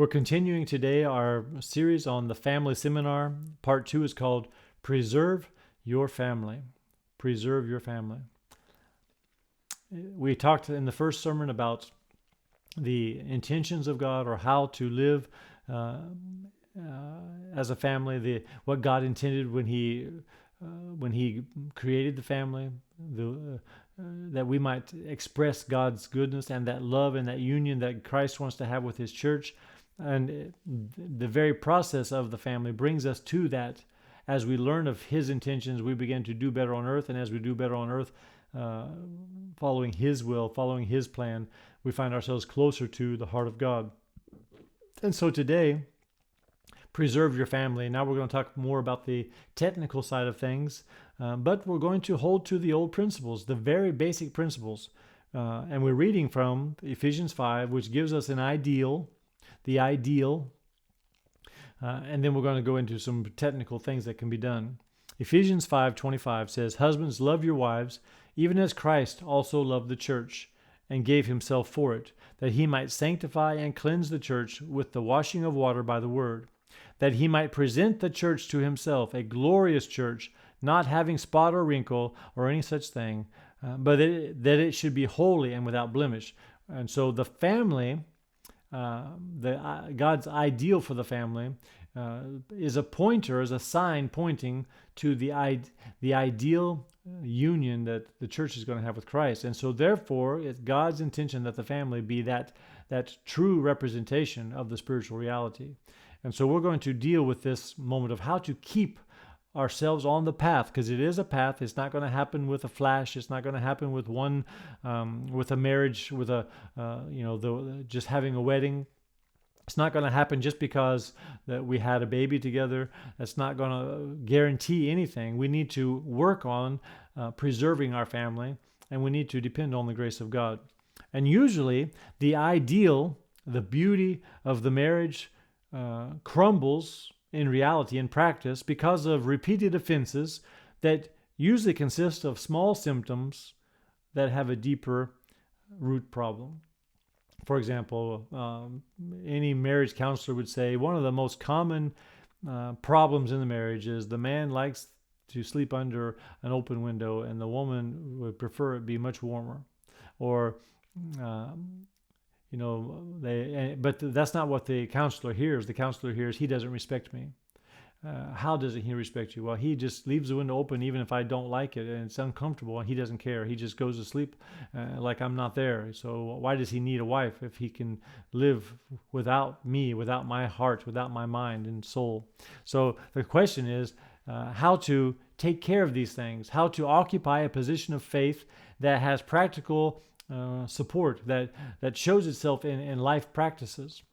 We're continuing today our series on the family seminar. Part 2 is called Preserve Your Family. Preserve Your Family. We talked in the first sermon about the intentions of God, or how to live as a family, what God intended when He created the family, that we might express God's goodness and that love and that union that Christ wants to have with His church. And the very process of the family brings us to that. As we learn of His intentions, we begin to do better on earth. And as we do better on earth, following His will, following His plan, we find ourselves closer to the heart of God. And so today, preserve your family. Now we're going to talk more about the technical side of things, but we're going to hold to the old principles, the very basic principles. And we're reading from Ephesians 5, which gives us an ideal, the ideal, and then we're going to go into some technical things that can be done. Ephesians 5:25 says, "Husbands, love your wives, even as Christ also loved the church, and gave himself for it, that he might sanctify and cleanse the church with the washing of water by the word, that he might present the church to himself, a glorious church, not having spot or wrinkle or any such thing, but that it should be holy and without blemish." And so the family, God's ideal for the family, is a pointer, is a sign pointing to the ideal union that the church is going to have with Christ. And so therefore, it's God's intention that the family be that true representation of the spiritual reality. And so we're going to deal with this moment of how to keep ourselves on the path, because it is a path. It's not going to happen with a flash. It's not going to happen with with a marriage, with just having a wedding. It's not going to happen just because that we had a baby together. That's not going to guarantee anything. We need to work on preserving our family, and we need to depend on the grace of God. And usually the ideal, the beauty of the marriage crumbles in reality, in practice, because of repeated offenses that usually consist of small symptoms that have a deeper root problem. For example, any marriage counselor would say one of the most common problems in the marriage is the man likes to sleep under an open window and the woman would prefer it be much warmer. Or but that's not what the counselor hears. The counselor hears, "He doesn't respect me." How doesn't he respect you? Well, he just leaves the window open even if I don't like it and it's uncomfortable, and he doesn't care. He just goes to sleep like I'm not there. So why does he need a wife if he can live without me, without my heart, without my mind and soul? So the question is how to take care of these things, how to occupy a position of faith that has practical support, that shows itself in life practices.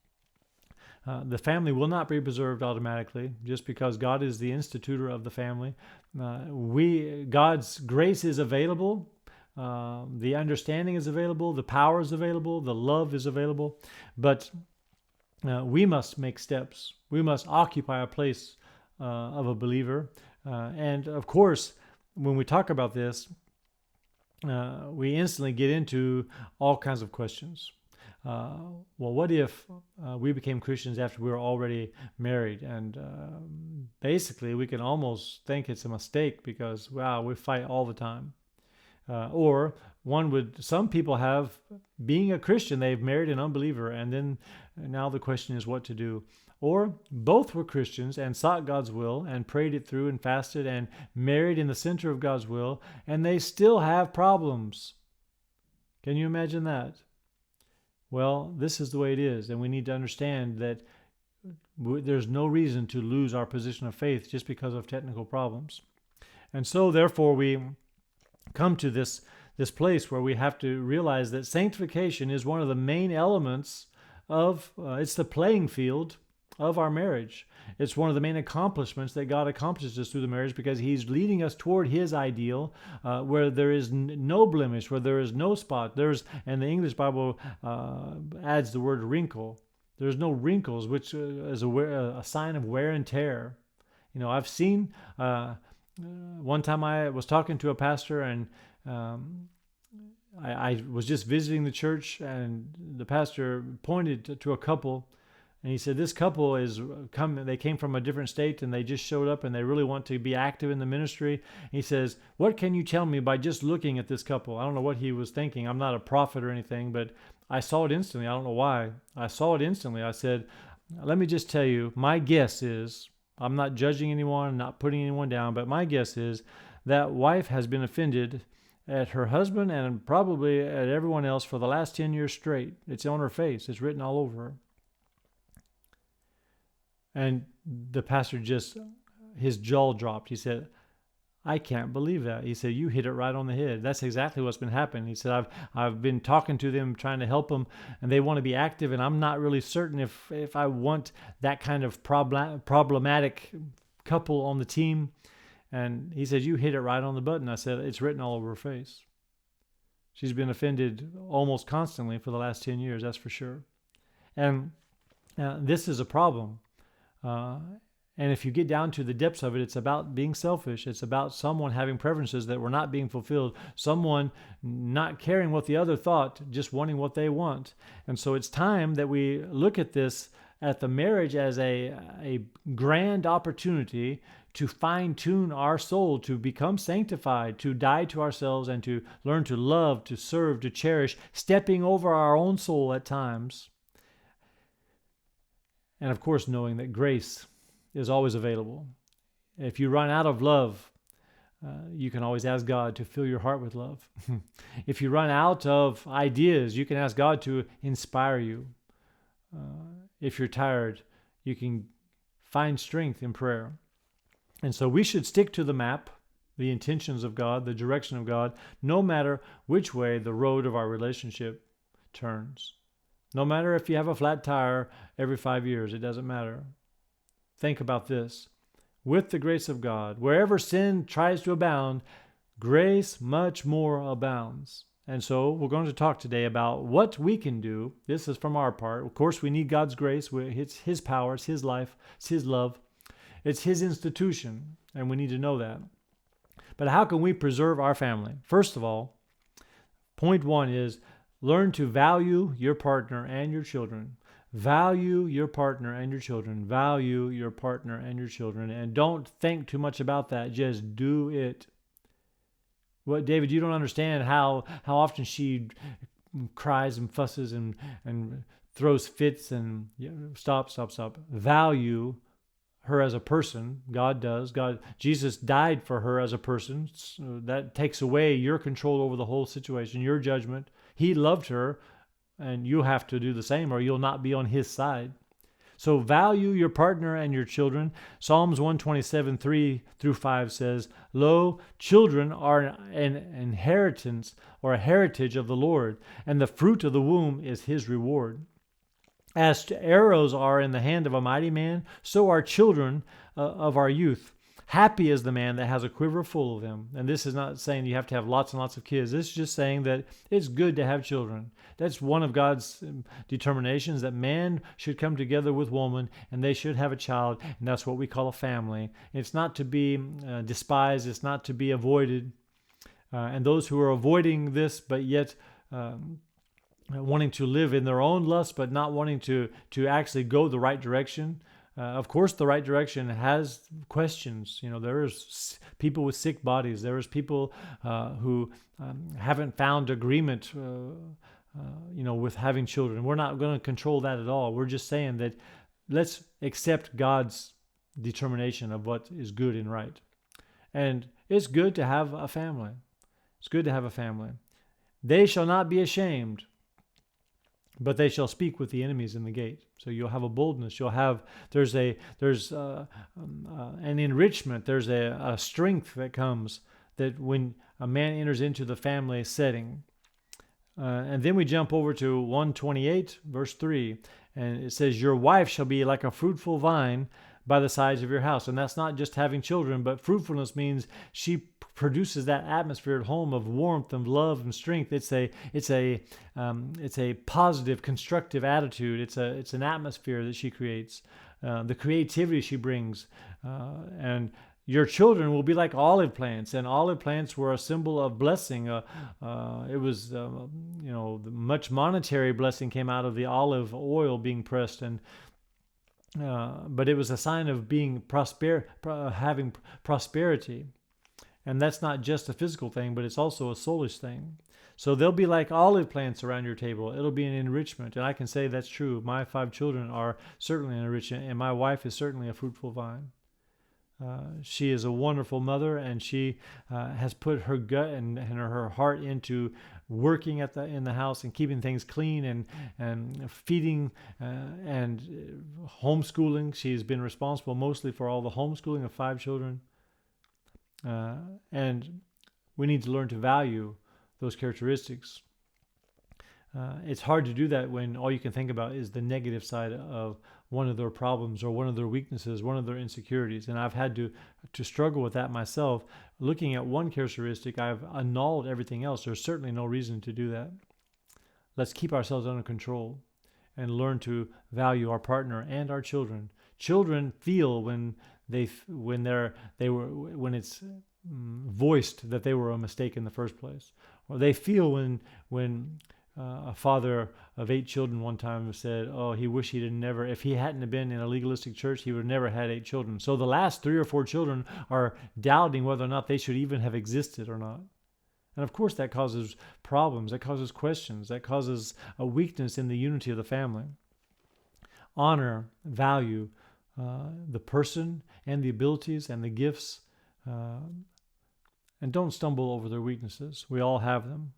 The family will not be preserved automatically just because God is the institutor of the family. God's grace is available, the understanding is available, the power is available, the love is available, but we must make steps. We must occupy a place of a believer. And of course, when we talk about this, we instantly get into all kinds of questions. Well, what if we became Christians after we were already married? And basically, we can almost think it's a mistake because, wow, we fight all the time. Or some people have, being a Christian, they've married an unbeliever, and then now the question is what to do. Or both were Christians and sought God's will and prayed it through and fasted and married in the center of God's will, and they still have problems. Can you imagine that? Well, this is the way it is, and we need to understand that there's no reason to lose our position of faith just because of technical problems. And so, therefore, we come to this place where we have to realize that sanctification is one of the main elements of, it's the playing field of our marriage. It's one of the main accomplishments that God accomplishes through the marriage, because He's leading us toward His ideal, where there is no blemish, where there is no spot. And the English Bible adds the word wrinkle. There's no wrinkles, which is a sign of wear and tear. I've seen, one time I was talking to a pastor, and I was just visiting the church, and the pastor pointed to a couple And he said, this couple they came from a different state and they just showed up and they really want to be active in the ministry. He says, what can you tell me by just looking at this couple? I don't know what he was thinking. I'm not a prophet or anything, but I saw it instantly. I don't know why. I saw it instantly. I said, let me just tell you, my guess is, I'm not judging anyone, not putting anyone down, but my guess is that wife has been offended at her husband and probably at everyone else for the last 10 years straight. It's on her face. It's written all over her. And the pastor his jaw dropped. He said, I can't believe that. He said, you hit it right on the head. That's exactly what's been happening. He said, I've been talking to them, trying to help them, and they want to be active, and I'm not really certain if I want that kind of problematic couple on the team. And he said, you hit it right on the button. I said, it's written all over her face. She's been offended almost constantly for the last 10 years, that's for sure. And this is a problem. And if you get down to the depths of it, it's about being selfish. It's about someone having preferences that were not being fulfilled. Someone not caring what the other thought, just wanting what they want. And so it's time that we look at the marriage as a grand opportunity to fine-tune our soul, to become sanctified, to die to ourselves, and to learn to love, to serve, to cherish, stepping over our own soul at times. And of course, knowing that grace is always available. If you run out of love, you can always ask God to fill your heart with love. If you run out of ideas, you can ask God to inspire you. If you're tired, you can find strength in prayer. And so we should stick to the map, the intentions of God, the direction of God, no matter which way the road of our relationship turns. No matter if you have a flat tire every 5 years, it doesn't matter. Think about this. With the grace of God, wherever sin tries to abound, grace much more abounds. And so we're going to talk today about what we can do. This is from our part. Of course, we need God's grace. It's His power, it's His life, it's His love. It's His institution, and we need to know that. But how can we preserve our family? First of all, point one is learn to value your partner and your children. Value your partner and your children. Value your partner and your children. And don't think too much about that. Just do it. What, David, you don't understand how often she cries and fusses and throws fits and stop. Value her as a person. God does. Jesus died for her as a person. So that takes away your control over the whole situation, your judgment. He loved her, and you have to do the same or you'll not be on His side. So value your partner and your children. Psalms 127, 3-5 says, Lo, children are an inheritance or a heritage of the Lord, and the fruit of the womb is His reward. As arrows are in the hand of a mighty man, so are children of our youth. Happy is the man that has a quiver full of them. And this is not saying you have to have lots and lots of kids. This is just saying that it's good to have children. That's one of God's determinations, that man should come together with woman and they should have a child. And that's what we call a family. It's not to be despised. It's not to be avoided. And those who are avoiding this but yet wanting to live in their own lust but not wanting to actually go the right direction, of course, the right direction has questions. There is people with sick bodies. There is people who haven't found agreement, with having children. We're not going to control that at all. We're just saying that let's accept God's determination of what is good and right. And it's good to have a family. It's good to have a family. They shall not be ashamed, but they shall speak with the enemies in the gate. So you'll have a boldness. There's an enrichment. There's a strength that comes that when a man enters into the family setting. And then we jump over to 128, verse 3, and it says, Your wife shall be like a fruitful vine by the sides of your house. And that's not just having children, but fruitfulness means she produces that atmosphere at home of warmth and love and strength. It's a positive, constructive attitude. It's an atmosphere that she creates, the creativity she brings, and your children will be like olive plants, and olive plants were a symbol of blessing. It was, much monetary blessing came out of the olive oil being pressed, and but it was a sign of being having prosperity. And that's not just a physical thing, but it's also a soulish thing. So they'll be like olive plants around your table. It'll be an enrichment. And I can say that's true. My 5 children are certainly an enrichment, and my wife is certainly a fruitful vine. She is a wonderful mother, and she has put her gut and her heart into working in the house and keeping things clean and feeding and homeschooling. She's been responsible mostly for all the homeschooling of 5 children. And we need to learn to value those characteristics. It's hard to do that when all you can think about is the negative side of one of their problems or one of their weaknesses, one of their insecurities. And I've had to struggle with that myself. Looking at one characteristic, I've annulled everything else. There's certainly no reason to do that. Let's keep ourselves under control and learn to value our partner and our children. Children feel when it's voiced that they were a mistake in the first place, or they feel when a father of 8 children one time said, "Oh, he wished he if he hadn't have been in a legalistic church, he would have never had 8 children." So the last 3 or 4 children are doubting whether or not they should even have existed or not. And of course, that causes problems, that causes questions, that causes a weakness in the unity of the family. Honor, value the person and the abilities and the gifts, and don't stumble over their weaknesses. We all have them.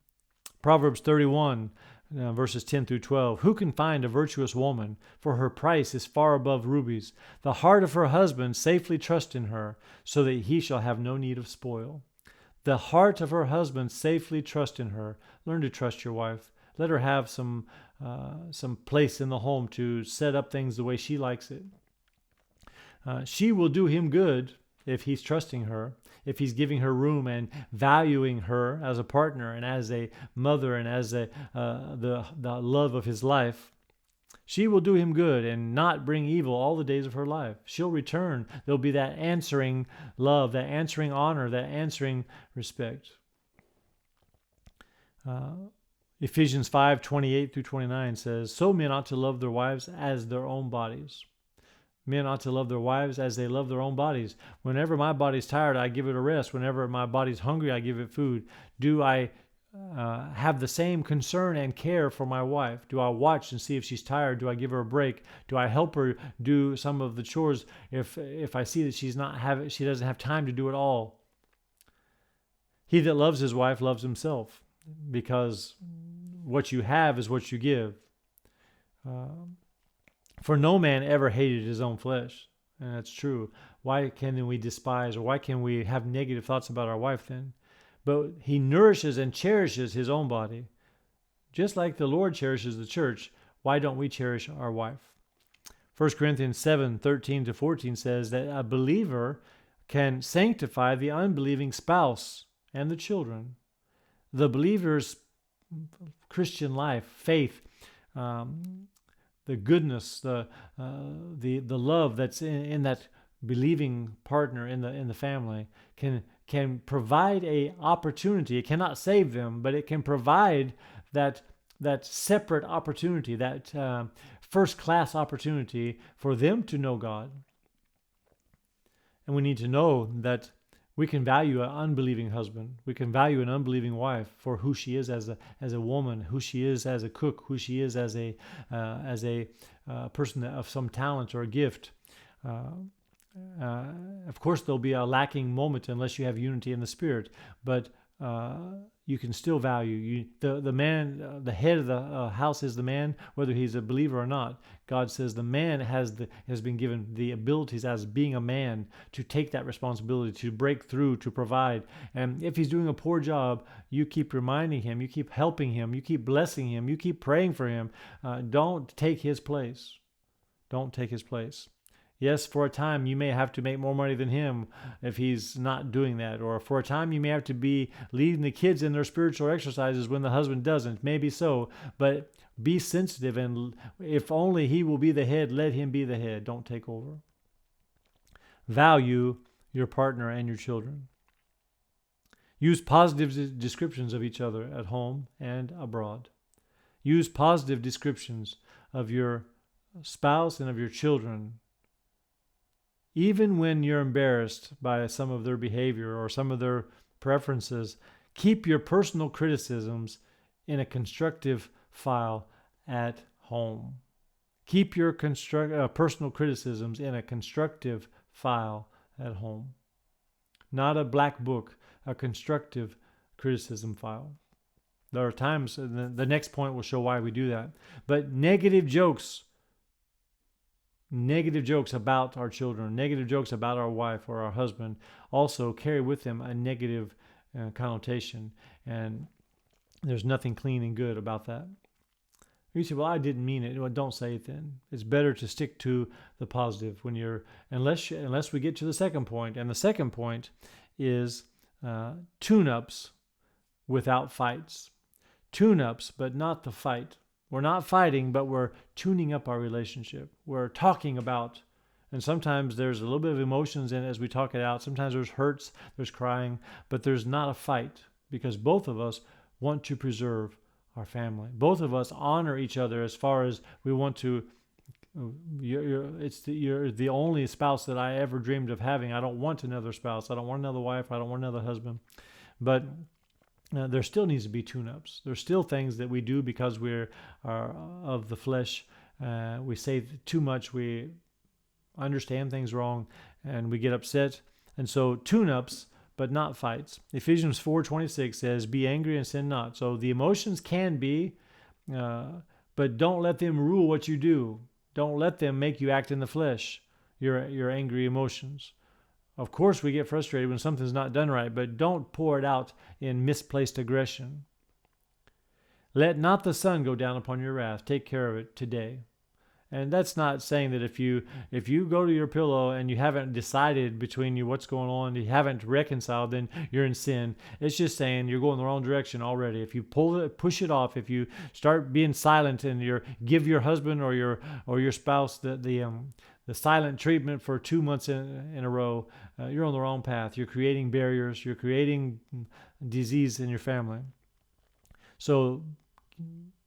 Proverbs 31, verses 10 through 12. Who can find a virtuous woman? For her price is far above rubies. The heart of her husband safely trusts in her, so that he shall have no need of spoil. The heart of her husband safely trusts in her. Learn to trust your wife. Let her have some place in the home to set up things the way she likes it. She will do him good if he's trusting her, if he's giving her room and valuing her as a partner and as a mother and as the love of his life. She will do him good and not bring evil all the days of her life. She'll return. There'll be that answering love, that answering honor, that answering respect. Ephesians 5:28 through 29 says, So men ought to love their wives as their own bodies. Men ought to love their wives as they love their own bodies. Whenever my body's tired, I give it a rest. Whenever my body's hungry, I give it food. Do I have the same concern and care for my wife? Do I watch and see if she's tired? Do I give her a break? Do I help her do some of the chores if I see that she doesn't have time to do it all? He that loves his wife loves himself, because what you have is what you give. For no man ever hated his own flesh. And that's true. Why can we despise, or why can we have negative thoughts about our wife then? But he nourishes and cherishes his own body. Just like the Lord cherishes the church, why don't we cherish our wife? 1 Corinthians 7:13 to 14 says that a believer can sanctify the unbelieving spouse and the children. The believer's Christian life, faith, the goodness, the love that's in that believing partner in the family can provide a opportunity. It cannot save them, but it can provide that separate opportunity, that first class opportunity for them to know God. And we need to know that we can value an unbelieving husband. We can value an unbelieving wife for who she is as a woman, who she is as a cook, who she is as a person of some talent or a gift. Of course, there'll be a lacking moment unless you have unity in the Spirit, but you can still value the man. The head of the house is the man, whether he's a believer or not. God says the man has been given the abilities as being a man to take that responsibility, to break through, to provide. And if he's doing a poor job, you keep reminding him, you keep helping him, you keep blessing him, you keep praying for him. Don't take his place. Don't take his place. Yes, for a time you may have to make more money than him if he's not doing that. Or for a time you may have to be leading the kids in their spiritual exercises when the husband doesn't. Maybe so. But be sensitive, and if only he will be the head, let him be the head. Don't take over. Value your partner and your children. Use positive descriptions of each other at home and abroad. Use positive descriptions of your spouse and of your children, even when you're embarrassed by some of their behavior or some of their preferences, keep your personal criticisms in a constructive file at home. Keep your personal criticisms in a constructive file at home. Not a black book, a constructive criticism file. There are times, the next point will show why we do that. But negative jokes about our children, negative jokes about our wife or our husband also carry with them a negative connotation. And there's nothing clean and good about that. You say, well, I didn't mean it. Well, don't say it then. It's better to stick to the positive when you're, unless we get to the second point. And the second point is tune-ups without fights. Tune-ups, but not the fight. We're not fighting, but we're tuning up our relationship. We're talking about, and sometimes there's a little bit of emotions in it as we talk it out. Sometimes there's hurts, there's crying, but there's not a fight because both of us want to preserve our family. Both of us honor each other as far as we want to. You're the only spouse that I ever dreamed of having. I don't want another spouse. I don't want another wife. I don't want another husband. But there still needs to be tune-ups. There's still things that we do because we're of the flesh. We say too much. We understand things wrong, and we get upset. And so tune-ups, but not fights. Ephesians 4:26 says, "Be angry and sin not." So the emotions can be, but don't let them rule what you do. Don't let them make you act in the flesh. Your angry emotions. Of course, we get frustrated when something's not done right, but don't pour it out in misplaced aggression. Let not the sun go down upon your wrath. Take care of it today. And that's not saying that if you go to your pillow and you haven't decided between you what's going on, you haven't reconciled, then you're in sin. It's just saying you're going the wrong direction already. If you push it off, if you start being silent and give your husband or your spouse the silent treatment for 2 months in a row, you're on the wrong path. You're creating barriers. You're creating disease in your family. So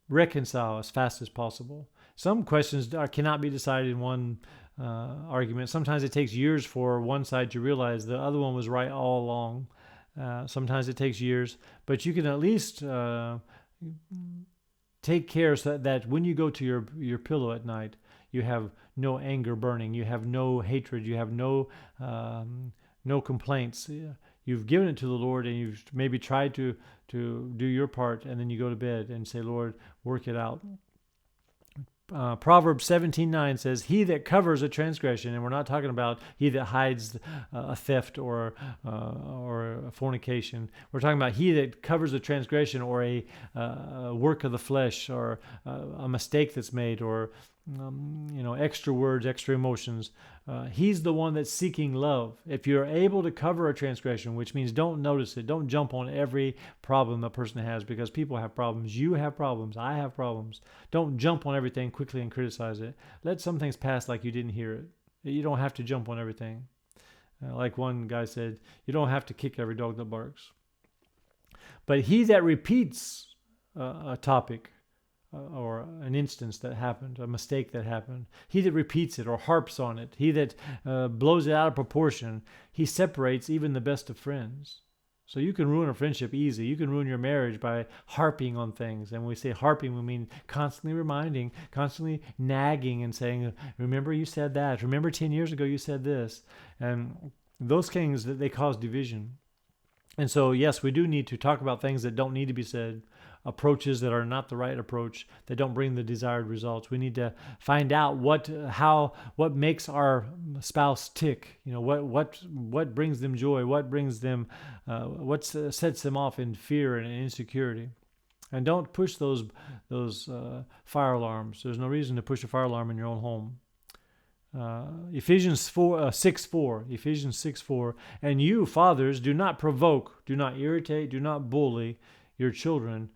reconcile as fast as possible. Some questions cannot be decided in one argument. Sometimes it takes years for one side to realize the other one was right all along. Sometimes it takes years, but you can at least take care so that when you go to your pillow at night, you have no anger burning, you have no hatred, you have no complaints. You've given it to the Lord, and you've maybe tried to do your part, and then you go to bed and say, Lord, work it out. Proverbs 17:9 says, "He that covers a transgression," and we're not talking about he that hides a theft or a fornication. We're talking about he that covers a transgression or a work of the flesh or a mistake that's made or extra words, extra emotions. He's the one that's seeking love. If you're able to cover a transgression, which means don't notice it, don't jump on every problem a person has, because people have problems. You have problems. I have problems. Don't jump on everything quickly and criticize it. Let some things pass like you didn't hear it. You don't have to jump on everything. Like one guy said, you don't have to kick every dog that barks. But he that repeats a topic, or an instance that happened, a mistake that happened, he that repeats it or harps on it, he that blows it out of proportion, he separates even the best of friends. So you can ruin a friendship easy. You can ruin your marriage by harping on things. And when we say harping, we mean constantly reminding, constantly nagging and saying, remember you said that. Remember 10 years ago you said this. And those things, they cause division. And so, yes, we do need to talk about things that don't need to be said, approaches that are not the right approach, that don't bring the desired results. We need to find out what makes our spouse tick. What brings them joy, what brings them, what sets them off in fear and insecurity. And don't push those fire alarms. There's no reason to push a fire alarm in your own home. Ephesians 6:4, and you, fathers, do not provoke, do not irritate, do not bully your children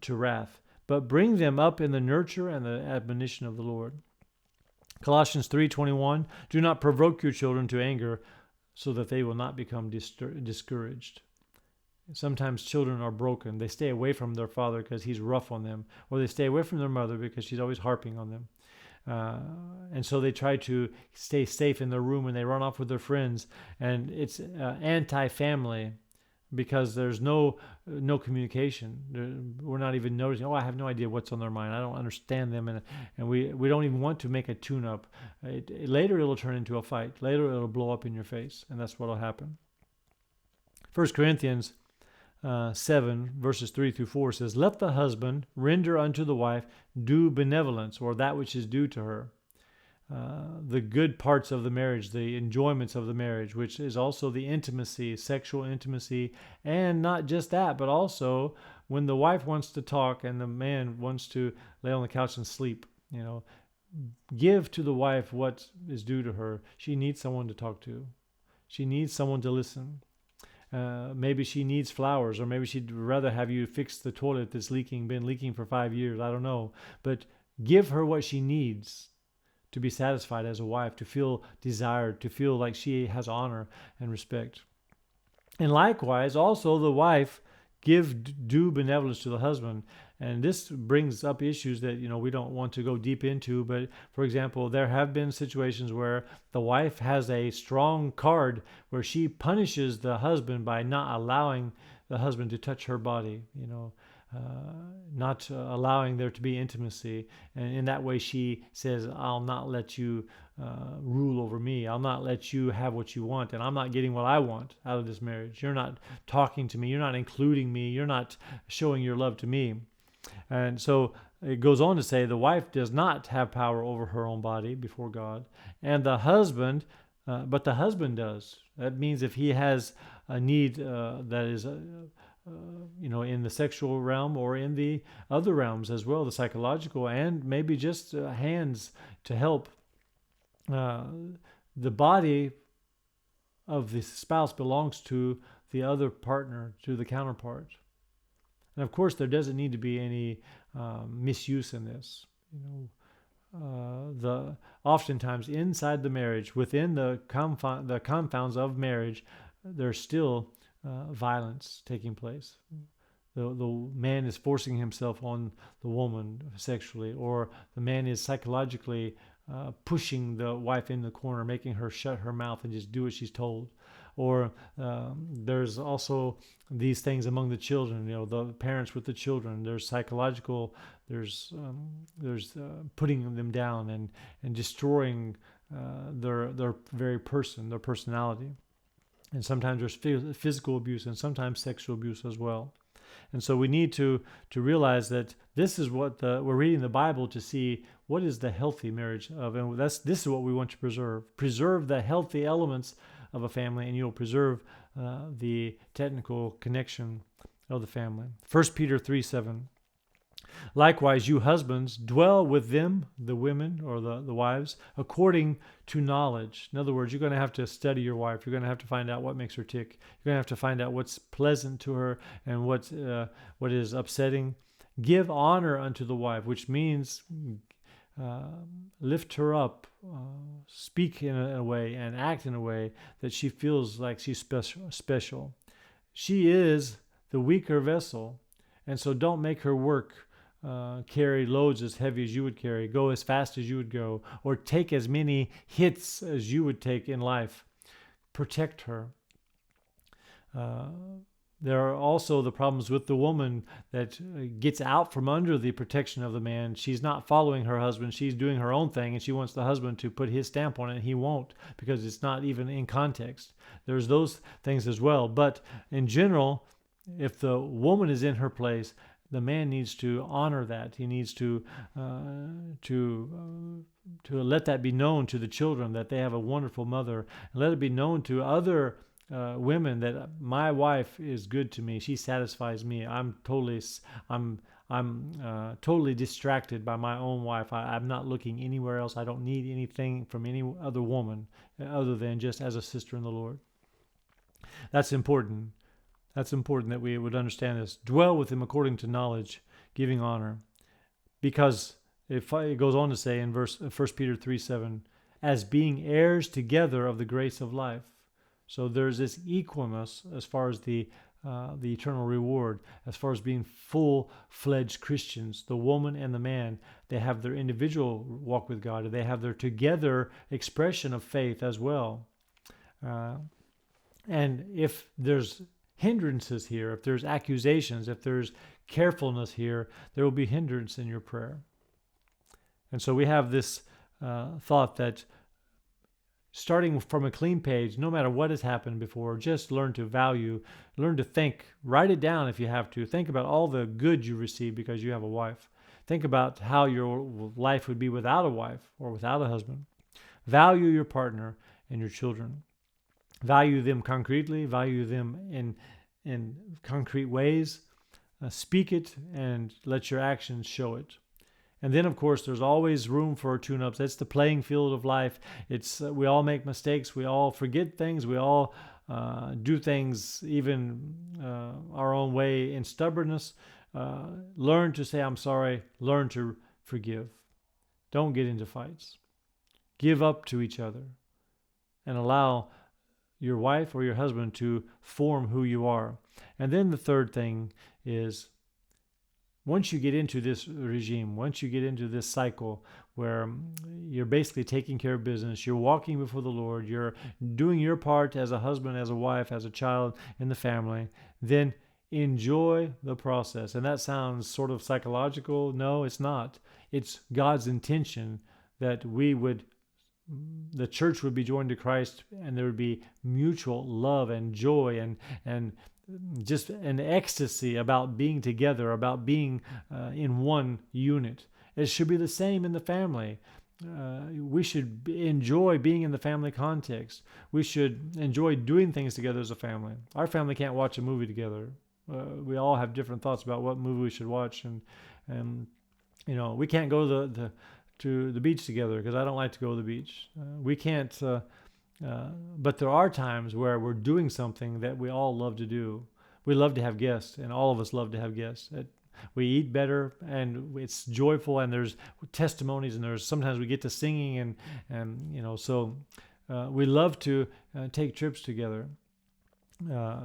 to wrath, but bring them up in the nurture and the admonition of the Lord. Colossians 3:21, do not provoke your children to anger, so that they will not become discouraged. Sometimes children are broken. They stay away from their father because he's rough on them, or they stay away from their mother because she's always harping on them. And so they try to stay safe in their room and they run off with their friends. And it's anti-family because there's no communication. We're not even noticing. Oh, I have no idea what's on their mind. I don't understand them, and we don't even want to make a tune-up. Later, it'll turn into a fight. Later, it'll blow up in your face, and that's what'll happen. 1 Corinthians 7 verses 3 through 4 says, "Let the husband render unto the wife due benevolence, or that which is due to her." The good parts of the marriage, the enjoyments of the marriage, which is also the intimacy, sexual intimacy, and not just that, but also when the wife wants to talk and the man wants to lay on the couch and sleep, give to the wife what is due to her. She needs someone to talk to. She needs someone to listen. Maybe she needs flowers, or maybe she'd rather have you fix the toilet that's been leaking for 5 years. I don't know. But give her what she needs to be satisfied as a wife, to feel desired, to feel like she has honor and respect. And likewise, also the wife give due benevolence to the husband. And this brings up issues that we don't want to go deep into. But for example, there have been situations where the wife has a strong card where she punishes the husband by not allowing the husband to touch her body, not allowing there to be intimacy. And in that way, she says, "I'll not let you rule over me. I'll not let you have what you want, and I'm not getting what I want out of this marriage. You're not talking to me. You're not including me. You're not showing your love to me." And so it goes on to say the wife does not have power over her own body before God, and the husband, but the husband does. That means if he has a need that is in the sexual realm or in the other realms as well, the psychological, and maybe just hands to help. The body of the spouse belongs to the other partner, to the counterpart. And of course, there doesn't need to be any misuse in this. Oftentimes inside the marriage, within the confounds of marriage, there's still violence taking place. The man is forcing himself on the woman sexually, or the man is psychologically pushing the wife in the corner, making her shut her mouth and just do what she's told. Or there's also these things among the children, the parents with the children. There's psychological, there's putting them down and destroying their very person, their personality. And sometimes there's physical abuse and sometimes sexual abuse as well. And so we need to realize that this is what we're reading the Bible to see what is the healthy marriage of, and this is what we want to preserve. Preserve the healthy elements of a family, and you'll preserve the technical connection of the family. 1 Peter 3:7. "Likewise, you husbands, dwell with them," the women or the wives, "according to knowledge." In other words, you're going to have to study your wife. You're going to have to find out what makes her tick. You're going to have to find out what's pleasant to her and what is upsetting. "Give honor unto the wife," which means lift her up, speak in a way and act in a way that she feels like she's special. She is the weaker vessel, and so don't make her work, carry loads as heavy as you would carry, go as fast as you would go, or take as many hits as you would take in life. Protect her. There are also the problems with the woman that gets out from under the protection of the man. She's not following her husband. She's doing her own thing, and she wants the husband to put his stamp on it, and he won't because it's not even in context. There's those things as well. But in general, if the woman is in her place, the man needs to honor that. He needs to let that be known to the children that they have a wonderful mother, and let it be known to other women that my wife is good to me. She satisfies me. I'm totally distracted by my own wife. I'm not looking anywhere else. I don't need anything from any other woman other than just as a sister in the Lord. That's important. That's important that we would understand this. Dwell with him according to knowledge, giving honor. Because it goes on to say in 1 Peter 3:7, as being heirs together of the grace of life. So there's this equalness as far as the the eternal reward as far as being full-fledged Christians. The woman and the man, they have their individual walk with God, and they have their together expression of faith as well. And if there's hindrances here, if there's accusations, if there's carefulness here, there will be hindrance in your prayer. And so we have this thought that starting from a clean page, no matter what has happened before, just learn to value, learn to think, write it down if you have to. Think about all the good you receive because you have a wife. Think about how your life would be without a wife or without a husband. Value your partner and your children. Value them concretely, value them in concrete ways. Speak it and let your actions show it. And then, of course, there's always room for tune-ups. That's the playing field of life. It's we all make mistakes. We all forget things. We all do things even our own way in stubbornness. Learn to say, I'm sorry. Learn to forgive. Don't get into fights. Give up to each other and allow your wife or your husband to form who you are. And then the third thing is, once you get into this regime, once you get into this cycle where you're basically taking care of business, you're walking before the Lord, you're doing your part as a husband, as a wife, as a child in the family, then enjoy the process. And that sounds sort of psychological. No, it's not. It's God's intention that the church would be joined to Christ, and there would be mutual love and joy and just an ecstasy about being together, about being in one unit. It should be the same in the family. We should enjoy being in the family context. We should enjoy doing things together as a family. Our family can't watch a movie together. We all have different thoughts about what movie we should watch, and we can't go to the beach together because I don't like to go to the beach. We can't. But there are times where we're doing something that we all love to do. We love to have guests, and all of us love to have guests. We eat better, and it's joyful, and there's testimonies, and there's sometimes we get to singing, so we love to take trips together.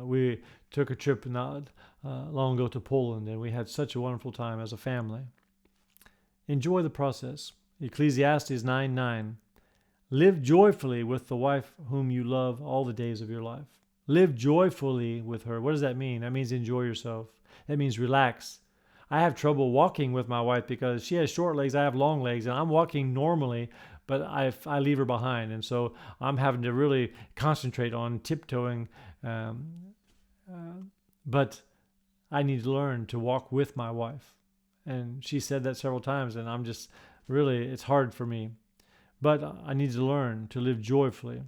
We took a trip not long ago to Poland, and we had such a wonderful time as a family. Enjoy the process. Ecclesiastes 9:9. Live joyfully with the wife whom you love all the days of your life. Live joyfully with her. What does that mean? That means enjoy yourself. That means relax. I have trouble walking with my wife because she has short legs, I have long legs, and I'm walking normally, but I leave her behind. And so I'm having to really concentrate on tiptoeing. But I need to learn to walk with my wife. And she said that several times, and I'm just really, it's hard for me. But I need to learn to live joyfully.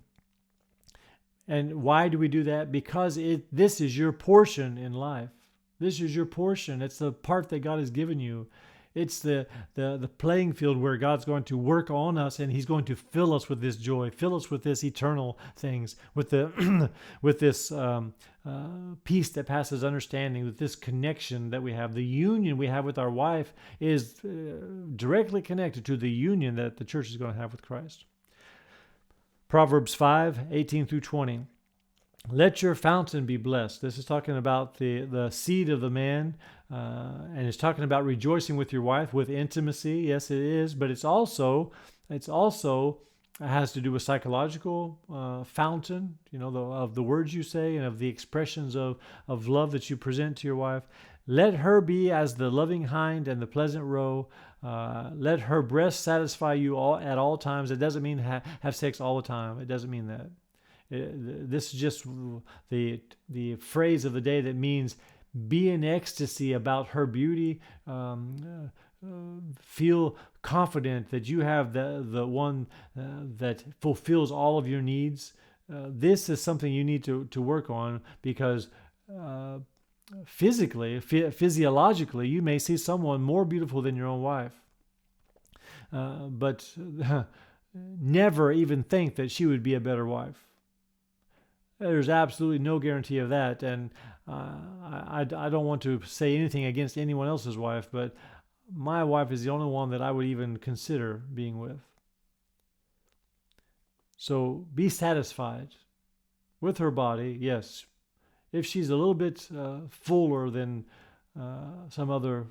And why do we do that? Because this is your portion in life. This is your portion. It's the part that God has given you. It's the playing field where God's going to work on us, and He's going to fill us with this joy, fill us with this eternal things, with this peace that passes understanding, with this connection that we have. The union we have with our wife is directly connected to the union that the church is going to have with Christ. Proverbs 5:18 through 20. Let your fountain be blessed. This is talking about the seed of the man, and it's talking about rejoicing with your wife, with intimacy. Yes, it is, but it's also has to do with psychological fountain, of the words you say and of the expressions of love that you present to your wife. Let her be as the loving hind and the pleasant roe. Let her breast satisfy you at all times. It doesn't mean have sex all the time. It doesn't mean that. This is just the phrase of the day that means be in ecstasy about her beauty. Feel confident that you have the one that fulfills all of your needs. This is something you need to work on because physiologically, you may see someone more beautiful than your own wife. But never even think that she would be a better wife. There's absolutely no guarantee of that, and I don't want to say anything against anyone else's wife, but my wife is the only one that I would even consider being with. So be satisfied with her body. Yes, if she's a little bit fuller than some other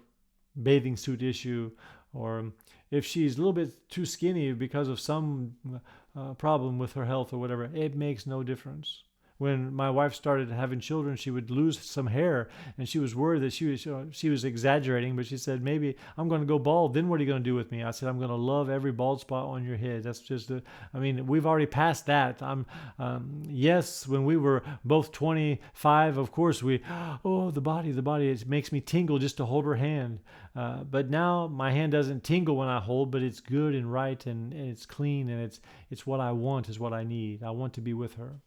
bathing suit issue, or if she's a little bit too skinny because of some problem with her health or whatever, it makes no difference. When my wife started having children, she would lose some hair, and she was worried that she was exaggerating. But she said, "Maybe I'm going to go bald. Then what are you going to do with me?" I said, "I'm going to love every bald spot on your head." That's just I mean, we've already passed that. Yes, when we were both 25, of course oh, the body. It makes me tingle just to hold her hand. But now my hand doesn't tingle when I hold, but it's good and right, and it's clean, and it's what I want, is what I need. I want to be with her.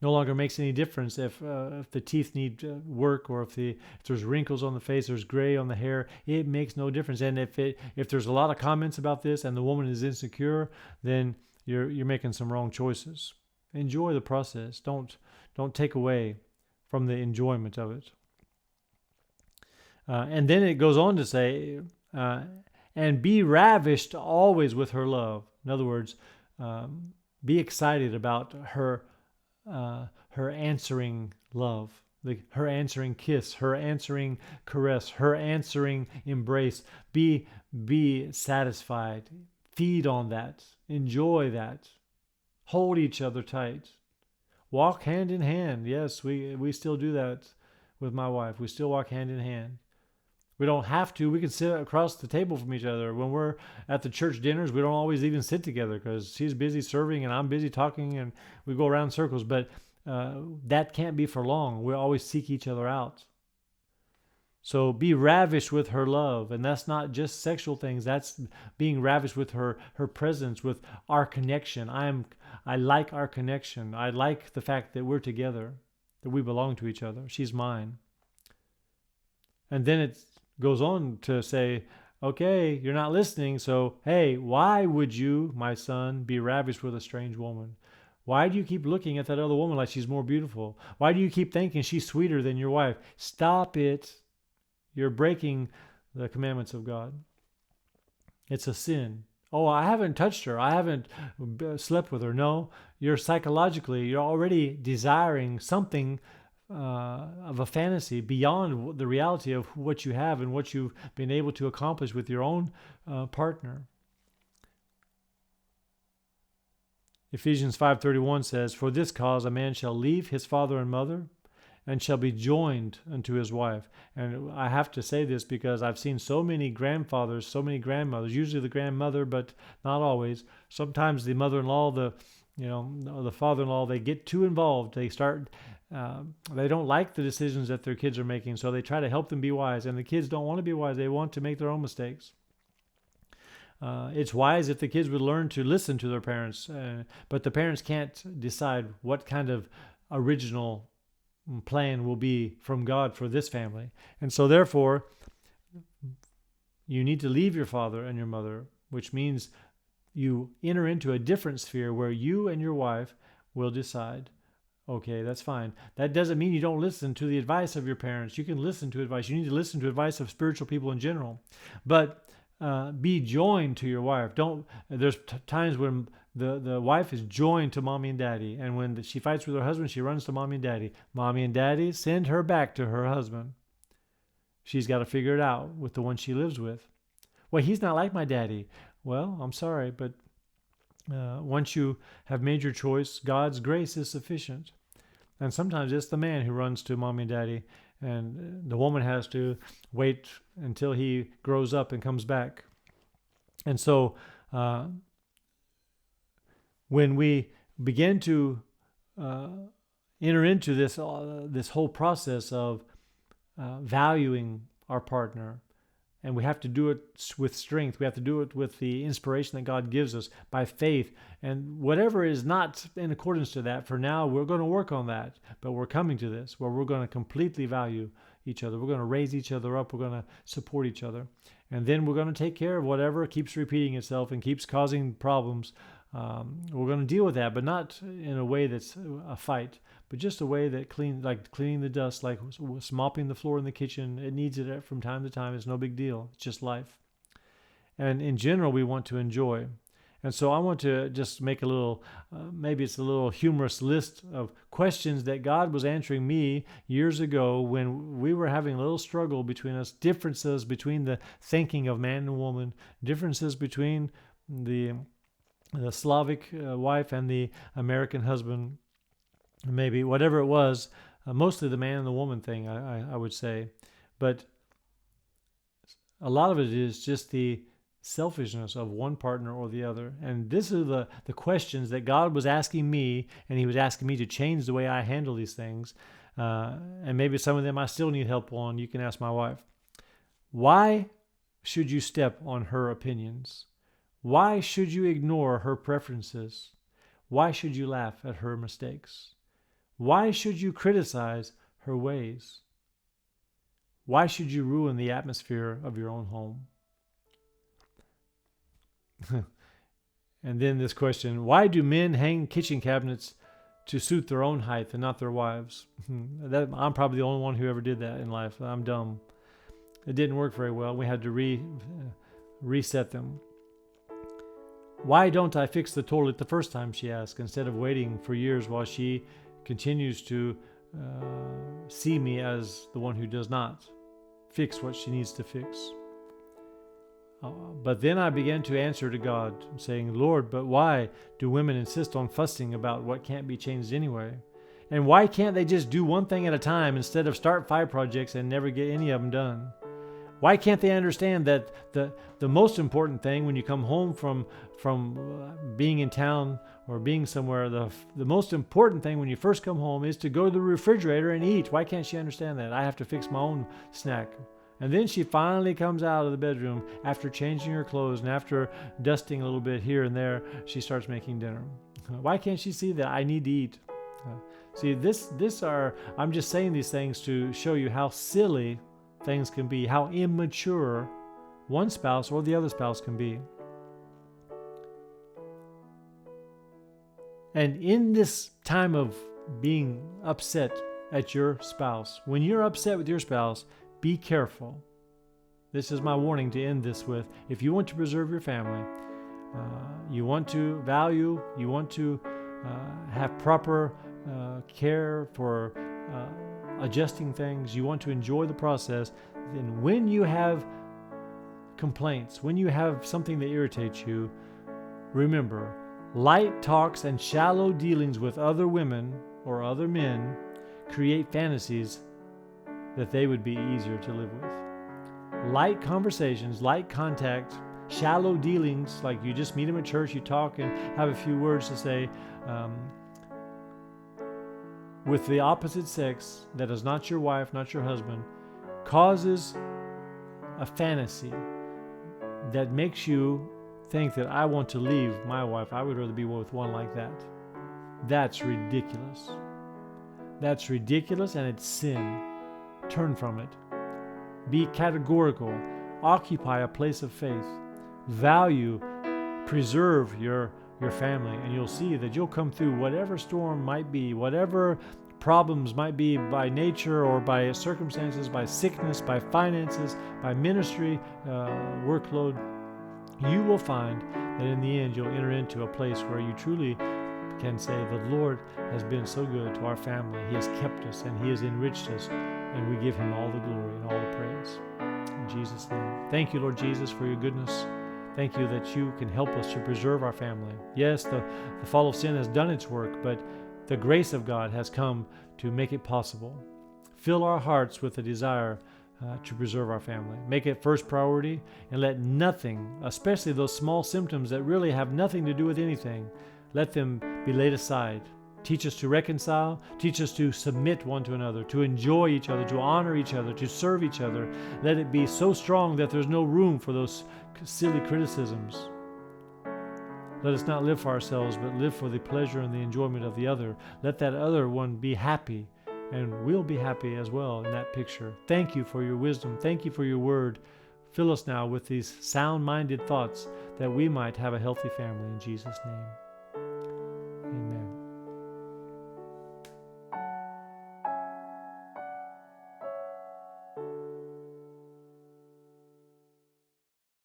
No longer makes any difference if the teeth need work, or if there's wrinkles on the face, there's gray on the hair. It makes no difference. And if there's a lot of comments about this and the woman is insecure, then you're making some wrong choices. Enjoy the process. Don't take away from the enjoyment of it. And then it goes on to say, and be ravished always with her love. In other words, be excited about her answering love, her answering kiss, her answering caress, her answering embrace. Be satisfied. Feed on that. Enjoy that. Hold each other tight. Walk hand in hand. Yes, we still do that with my wife. We still walk hand in hand. We don't have to. We can sit across the table from each other. When we're at the church dinners, we don't always even sit together because she's busy serving and I'm busy talking, and we go around in circles. But that can't be for long. We always seek each other out. So be ravished with her love. And that's not just sexual things. That's being ravished with her presence, with our connection. I like our connection. I like the fact that we're together, that we belong to each other. She's mine. And then it goes on to say, okay, you're not listening, so hey, why would you, my son, be ravished with a strange woman? Why do you keep looking at that other woman like she's more beautiful? Why do you keep thinking she's sweeter than your wife? Stop it. You're breaking the commandments of God. It's a sin. Oh, I haven't touched her. I haven't slept with her. No, you're already desiring something of a fantasy beyond the reality of what you have and what you've been able to accomplish with your own partner. Ephesians 5:31 says, "For this cause a man shall leave his father and mother, and shall be joined unto his wife." And I have to say this because I've seen so many grandfathers, so many grandmothers, usually the grandmother, but not always. Sometimes the mother-in-law, the father-in-law, they get too involved. They start they don't like the decisions that their kids are making, so they try to help them be wise. And the kids don't want to be wise. They want to make their own mistakes. It's wise if the kids would learn to listen to their parents, but the parents can't decide what kind of original plan will be from God for this family. And so therefore, you need to leave your father and your mother, which means you enter into a different sphere where you and your wife will decide, okay, that's fine. That doesn't mean you don't listen to the advice of your parents. You can listen to advice. You need to listen to advice of spiritual people in general. But be joined to your wife. There's times when the wife is joined to mommy and daddy, and when she fights with her husband, she runs to mommy and daddy. Mommy and daddy send her back to her husband. She's got to figure it out with the one she lives with. Well, he's not like my daddy. Well, I'm sorry, but once you have made your choice, God's grace is sufficient. And sometimes it's the man who runs to mommy and daddy, and the woman has to wait until he grows up and comes back. And so when we begin to enter into this whole process of valuing our partner, and we have to do it with strength. We have to do it with the inspiration that God gives us by faith. And whatever is not in accordance to that, for now, we're going to work on that. But we're coming to this where we're going to completely value each other. We're going to raise each other up. We're going to support each other. And then we're going to take care of whatever keeps repeating itself and keeps causing problems. We're going to deal with that, but not in a way that's a fight, but just a way that like cleaning the dust, like mopping the floor in the kitchen. It needs it from time to time. It's no big deal. It's just life. And in general, we want to enjoy. And so I want to just make a little, maybe it's a little humorous list of questions that God was answering me years ago when we were having a little struggle between us, differences between the thinking of man and woman, differences between the Slavic wife and the American husband, maybe whatever it was, mostly the man and the woman thing, I would say. But a lot of it is just the selfishness of one partner or the other. And this is the questions that God was asking me, and he was asking me to change the way I handle these things. And maybe some of them I still need help on. You can ask my wife. Why should you step on her opinions? Why should you ignore her preferences? Why should you laugh at her mistakes? Why should you criticize her ways? Why should you ruin the atmosphere of your own home? And then this question, why do men hang kitchen cabinets to suit their own height and not their wives'? I'm probably the only one who ever did that in life. I'm dumb. It didn't work very well. We had to reset them. Why don't I fix the toilet the first time, she asked, instead of waiting for years while she continues to see me as the one who does not fix what she needs to fix. But then I began to answer to God, saying, Lord, but why do women insist on fussing about what can't be changed anyway? And why can't they just do one thing at a time instead of start 5 projects and never get any of them done? Why can't they understand that the most important thing when you come home from being in town or being somewhere, the most important thing when you first come home is to go to the refrigerator and eat? Why can't she understand that? I have to fix my own snack. And then she finally comes out of the bedroom after changing her clothes and after dusting a little bit here and there, she starts making dinner. Why can't she see that I need to eat? See, I'm just saying these things to show you how silly things can be, how immature one spouse or the other spouse can be. And in this time of being upset at your spouse, when you're upset with your spouse, be careful. This is my warning to end this with. If you want to preserve your family, you want to value, you want to have proper care for adjusting things, you want to enjoy the process, then when you have complaints, when you have something that irritates you, remember, light talks and shallow dealings with other women or other men create fantasies that they would be easier to live with. Light conversations, light contact, shallow dealings, like you just meet them at church, you talk and have a few words to say, with the opposite sex that is not your wife, not your husband, causes a fantasy that makes you think that I want to leave my wife. I would rather be with one like that. That's ridiculous. That's ridiculous, and it's sin. Turn from it. Be categorical. Occupy a place of faith. Value, preserve your family, and you'll see that you'll come through whatever storm might be, whatever problems might be by nature or by circumstances, by sickness, by finances, by ministry, workload. You will find that in the end you'll enter into a place where you truly can say, the Lord has been so good to our family. He has kept us and He has enriched us, and we give Him all the glory and all the praise. In Jesus' name. Thank you, Lord Jesus, for your goodness. Thank you that you can help us to preserve our family. Yes, the fall of sin has done its work, but the grace of God has come to make it possible. Fill our hearts with a desire to preserve our family. Make it first priority, and let nothing, especially those small symptoms that really have nothing to do with anything, let them be laid aside. Teach us to reconcile. Teach us to submit one to another, to enjoy each other, to honor each other, to serve each other. Let it be so strong that there's no room for those silly criticisms. Let us not live for ourselves, but live for the pleasure and the enjoyment of the other. Let that other one be happy, and we'll be happy as well in that picture. Thank you for your wisdom. Thank you for your word. Fill us now with these sound-minded thoughts that we might have a healthy family in Jesus' name.